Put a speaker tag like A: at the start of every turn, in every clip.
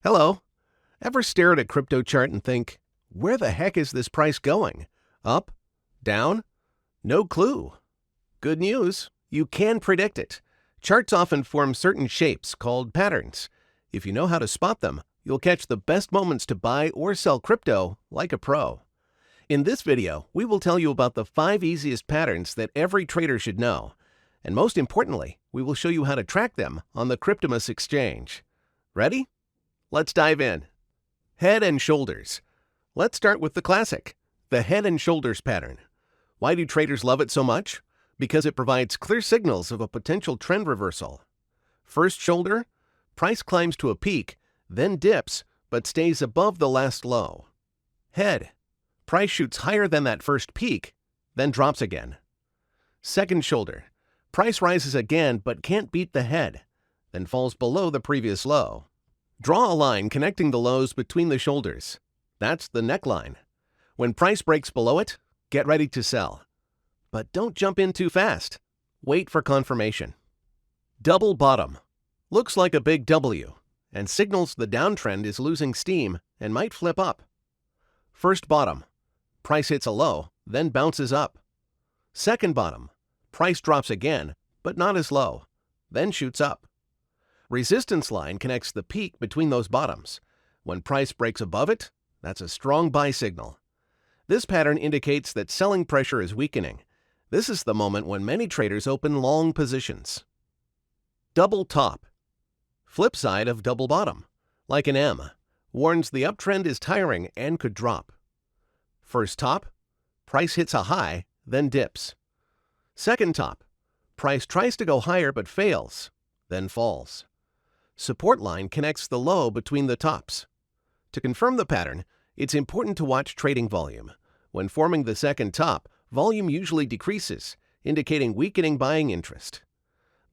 A: Hello. Ever stare at a crypto chart and think, where the heck is this price going? Up? Down? No clue. Good news, you can predict it. Charts often form certain shapes called patterns. If you know how to spot them, you'll catch the best moments to buy or sell crypto like a pro. In this video, we will tell you about the 5 easiest patterns that every trader should know. And most importantly, we will show you how to track them on the Cryptomus Exchange. Ready? Let's dive in. Head and shoulders. Let's start with the classic, the head and shoulders pattern. Why do traders love it so much? Because it provides clear signals of a potential trend reversal. First shoulder, price climbs to a peak, then dips, but stays above the last low. Head, price shoots higher than that first peak, then drops again. Second shoulder, price rises again but can't beat the head, then falls below the previous low. Draw a line connecting the lows between the shoulders. That's the neckline. When price breaks below it, get ready to sell. But don't jump in too fast. Wait for confirmation. Double bottom. Looks like a big W and signals the downtrend is losing steam and might flip up. First bottom. Price hits a low, then bounces up. Second bottom. Price drops again, but not as low, then shoots up. Resistance line connects the peak between those bottoms. When price breaks above it, that's a strong buy signal. This pattern indicates that selling pressure is weakening. This is the moment when many traders open long positions. Double top. Flip side of double bottom, like an M, warns the uptrend is tiring and could drop. First top, price hits a high, then dips. Second top, price tries to go higher but fails, then falls. Support line connects the low between the tops. To confirm the pattern, it's important to watch trading volume. When forming the second top, volume usually decreases, indicating weakening buying interest.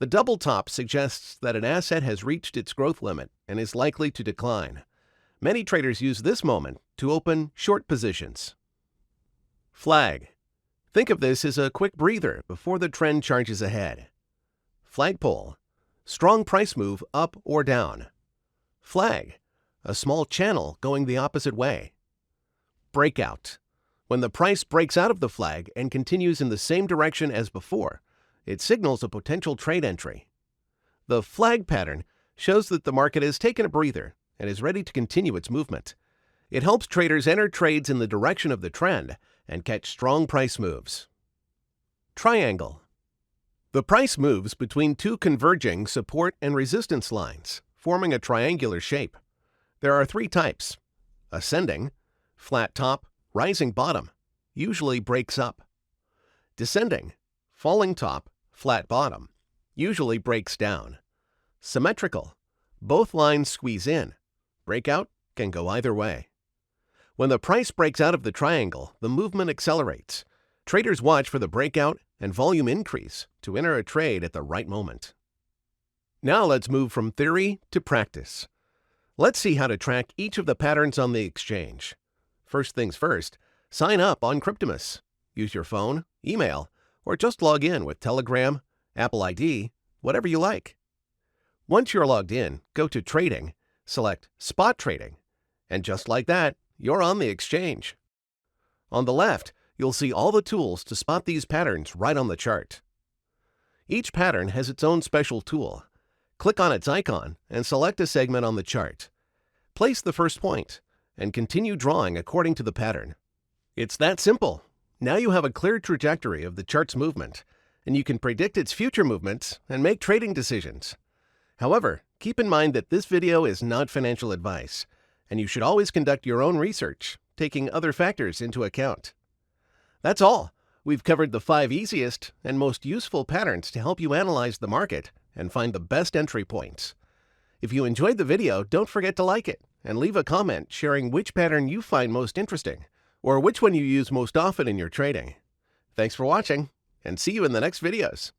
A: The double top suggests that an asset has reached its growth limit and is likely to decline. Many traders use this moment to open short positions. Flag. Think of this as a quick breather before the trend charges ahead. Flagpole. Strong price move up or down. Flag. A small channel going the opposite way. Breakout. When the price breaks out of the flag and continues in the same direction as before, it signals a potential trade entry. The flag pattern shows that the market has taken a breather and is ready to continue its movement. It helps traders enter trades in the direction of the trend and catch strong price moves. Triangle. The price moves between two converging support and resistance lines, forming a triangular shape. There are 3 types: ascending, flat top, rising bottom, usually breaks up. Descending, falling top, flat bottom, usually breaks down. Symmetrical, both lines squeeze in. Breakout can go either way. When the price breaks out of the triangle, the movement accelerates. Traders watch for the breakout and volume increase to enter a trade at the right moment. Now let's move from theory to practice. Let's see how to track each of the patterns on the exchange. First things first, sign up on Cryptomus. Use your phone, email, or just log in with Telegram, Apple ID, whatever you like. Once you're logged in, go to Trading, select Spot Trading, and just like that, you're on the exchange. On the left, you'll see all the tools to spot these patterns right on the chart. Each pattern has its own special tool. Click on its icon and select a segment on the chart. Place the first point and continue drawing according to the pattern. It's that simple. Now you have a clear trajectory of the chart's movement, and you can predict its future movements and make trading decisions. However, keep in mind that this video is not financial advice, and you should always conduct your own research, taking other factors into account. That's all. We've covered the 5 easiest and most useful patterns to help you analyze the market and find the best entry points. If you enjoyed the video, don't forget to like it and leave a comment sharing which pattern you find most interesting or which one you use most often in your trading. Thanks for watching, and see you in the next videos.